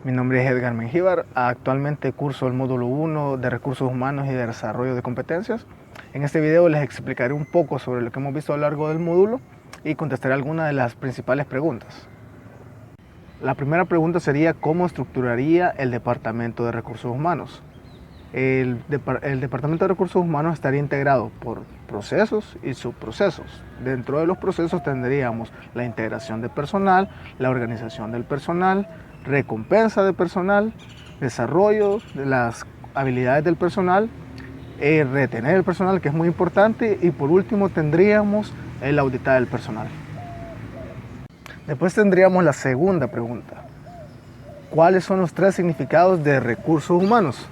Mi nombre es Edgar Mengíbar, actualmente curso el módulo 1 de Recursos Humanos y de Desarrollo de Competencias. En este video les explicaré un poco sobre lo que hemos visto a lo largo del módulo y contestaré algunas de las principales preguntas. La primera pregunta sería ¿cómo estructuraría el Departamento de Recursos Humanos? El Departamento de Recursos Humanos estaría integrado por procesos y subprocesos. Dentro de los procesos tendríamos la integración de personal, la organización del personal, recompensa de personal, desarrollo de las habilidades del personal, retener el personal, que es muy importante, y por último tendríamos el auditar del personal. Después tendríamos la segunda pregunta. ¿Cuáles son los tres significados de recursos humanos?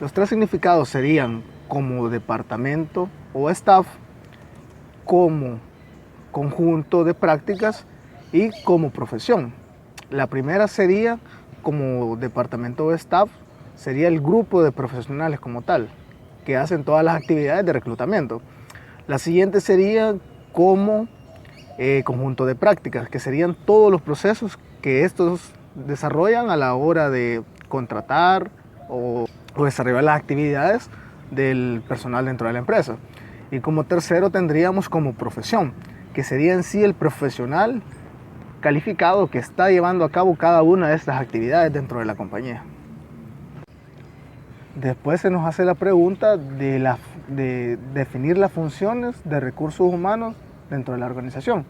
Los tres significados serían como departamento o staff, como conjunto de prácticas y como profesión. La primera sería como departamento o staff, sería el grupo de profesionales como tal, que hacen todas las actividades de reclutamiento. La siguiente sería como conjunto de prácticas, que serían todos los procesos que estos desarrollan a la hora de contratar o desarrollar las actividades del personal dentro de la empresa. Y como tercero tendríamos como profesión, que sería en sí el profesional calificado que está llevando a cabo cada una de estas actividades dentro de la compañía. Después se nos hace la pregunta de definir las funciones de recursos humanos dentro de la organización.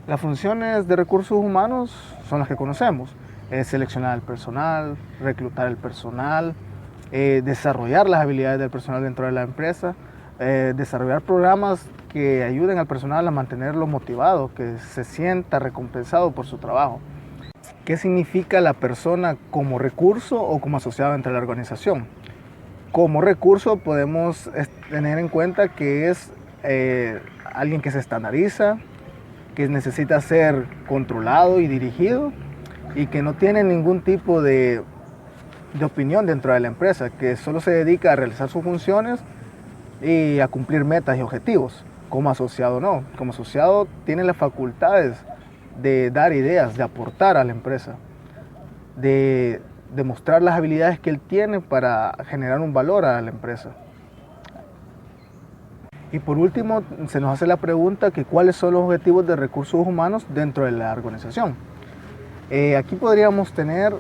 Las funciones de recursos humanos son las que conocemos: seleccionar el personal, reclutar el personal, desarrollar las habilidades del personal dentro de la empresa, desarrollar programas que ayuden al personal a mantenerlo motivado, que se sienta recompensado por su trabajo. ¿Qué significa la persona como recurso o como asociado entre la organización? Como recurso podemos tener en cuenta que es alguien que se estandariza, que necesita ser controlado y dirigido y que no tiene ningún tipo de opinión dentro de la empresa, que solo se dedica a realizar sus funciones y a cumplir metas y objetivos. Como asociado no, como asociado tiene las facultades de dar ideas, de aportar a la empresa, de demostrar las habilidades que él tiene para generar un valor a la empresa. Y por último, se nos hace la pregunta que cuáles son los objetivos de recursos humanos dentro de la organización. Aquí podríamos tener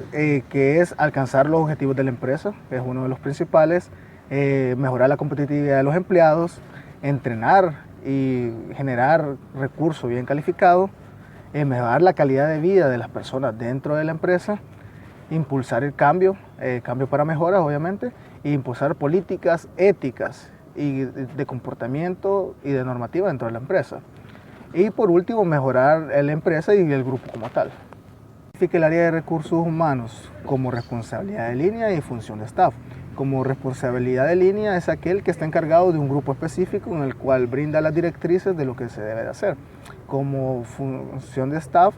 que es alcanzar los objetivos de la empresa, que es uno de los principales, mejorar la competitividad de los empleados, entrenar y generar recursos bien calificados, mejorar la calidad de vida de las personas dentro de la empresa, impulsar el cambio para mejoras obviamente, e impulsar políticas éticas y de comportamiento y de normativa dentro de la empresa. Y por último, mejorar la empresa y el grupo como tal. El área de recursos humanos como responsabilidad de línea y función de staff. Como responsabilidad de línea es aquel que está encargado de un grupo específico en el cual brinda las directrices de lo que se debe de hacer. Como función de staff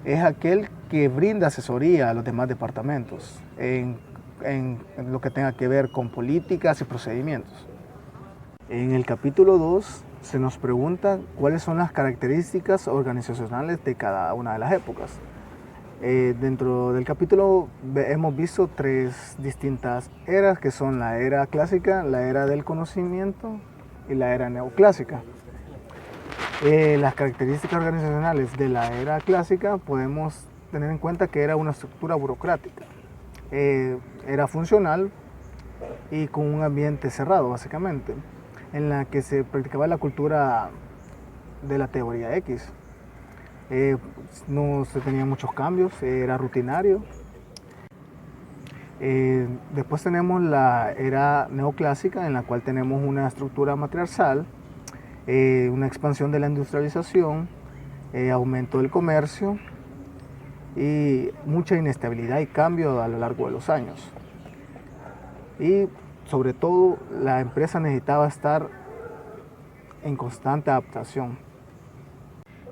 es aquel que brinda asesoría a los demás departamentos en lo que tenga que ver con políticas y procedimientos. En el capítulo 2 se nos pregunta cuáles son las características organizacionales de cada una de las épocas. Dentro del capítulo hemos visto tres distintas eras, que son la era clásica, la era del conocimiento y la era neoclásica. Las características organizacionales de la era clásica podemos tener en cuenta que era una estructura burocrática, era funcional y con un ambiente cerrado básicamente, en la que se practicaba la cultura de la teoría X. No se tenían muchos cambios, era rutinario. Después tenemos la era neoclásica, en la cual tenemos una estructura matriarcal, una expansión de la industrialización, aumento del comercio y mucha inestabilidad y cambio a lo largo de los años. Y sobre todo la empresa necesitaba estar en constante adaptación.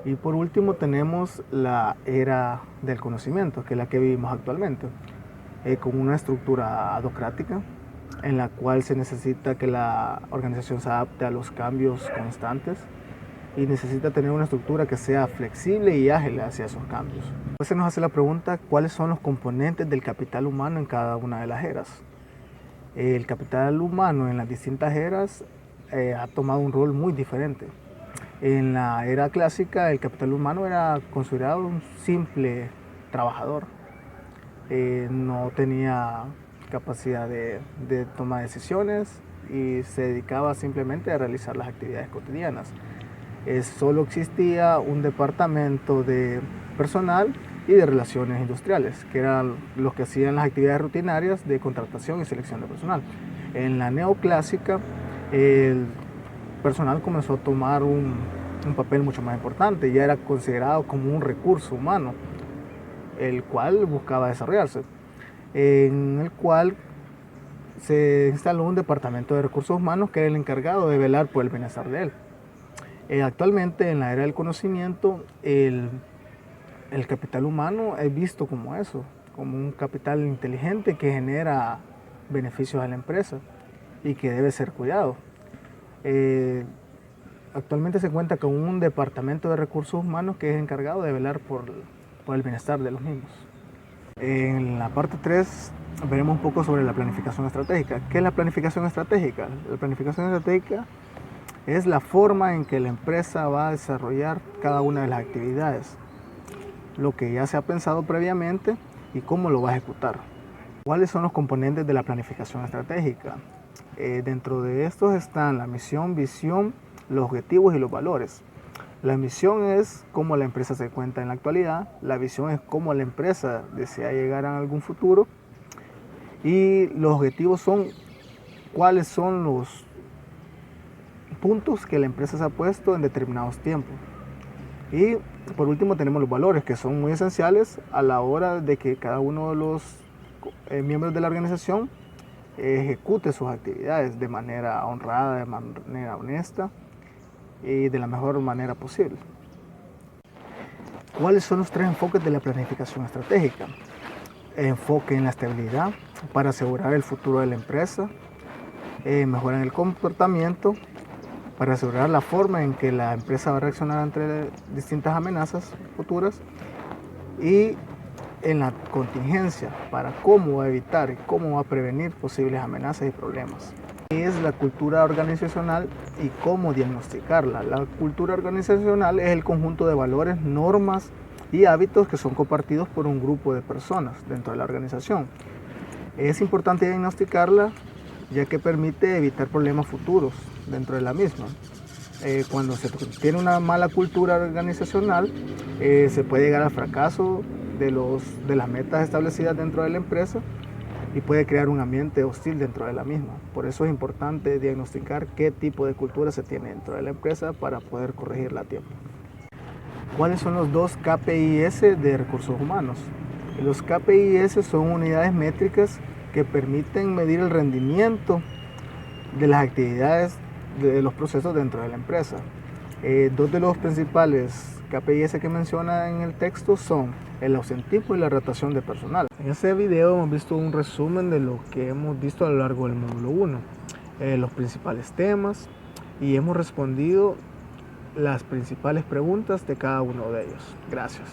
Y por último tenemos la era del conocimiento, que es la que vivimos actualmente, con una estructura adocrática en la cual se necesita que la organización se adapte a los cambios constantes, y necesita tener una estructura que sea flexible y ágil hacia esos cambios. Después se nos hace la pregunta, ¿cuáles son los componentes del capital humano en cada una de las eras? El capital humano en las distintas eras ha tomado un rol muy diferente. En la era clásica, el capital humano era considerado un simple trabajador. No tenía capacidad de tomar decisiones y se dedicaba simplemente a realizar las actividades cotidianas. Solo existía un departamento de personal y de relaciones industriales, que eran los que hacían las actividades rutinarias de contratación y selección de personal. En la neoclásica, el personal comenzó a tomar un papel mucho más importante, ya era considerado como un recurso humano, el cual buscaba desarrollarse, en el cual se instaló un departamento de recursos humanos que era el encargado de velar por el bienestar de él. Actualmente, en la era del conocimiento, el capital humano es visto como eso, como un capital inteligente que genera beneficios a la empresa y que debe ser cuidado. Actualmente se cuenta con un departamento de recursos humanos que es encargado de velar por el bienestar de los mismos. En la parte 3 veremos un poco sobre la planificación estratégica. ¿Qué es la planificación estratégica? La planificación estratégica es la forma en que la empresa va a desarrollar cada una de las actividades, lo que ya se ha pensado previamente y cómo lo va a ejecutar. ¿Cuáles son los componentes de la planificación estratégica? Dentro de estos están la misión, visión, los objetivos y los valores. La misión es cómo la empresa se encuentra en la actualidad, la visión es cómo la empresa desea llegar a algún futuro y los objetivos son cuáles son los puntos que la empresa se ha puesto en determinados tiempos. Y por último tenemos los valores, que son muy esenciales a la hora de que cada uno de los miembros de la organización ejecute sus actividades de manera honrada, de manera honesta y de la mejor manera posible. ¿Cuáles son los 3 enfoques de la planificación estratégica? Enfoque en la estabilidad para asegurar el futuro de la empresa, mejora en el comportamiento para asegurar la forma en que la empresa va a reaccionar ante distintas amenazas futuras, y en la contingencia para cómo va a evitar y cómo va a prevenir posibles amenazas y problemas. Es la cultura organizacional y cómo diagnosticarla. La cultura organizacional es el conjunto de valores, normas y hábitos que son compartidos por un grupo de personas dentro de la organización. Es importante diagnosticarla ya que permite evitar problemas futuros dentro de la misma. Cuando se tiene una mala cultura organizacional, se puede llegar al fracaso de las metas establecidas dentro de la empresa y puede crear un ambiente hostil dentro de la misma. Por eso es importante diagnosticar qué tipo de cultura se tiene dentro de la empresa para poder corregirla a tiempo. ¿Cuáles son los 2 KPIs de recursos humanos? Los KPIs son unidades métricas que permiten medir el rendimiento de las actividades de los procesos dentro de la empresa. 2 de los principales KPIs que menciona en el texto son el ausentismo y la rotación de personal. En este video hemos visto un resumen de lo que hemos visto a lo largo del módulo 1, los principales temas, y hemos respondido las principales preguntas de cada uno de ellos. Gracias.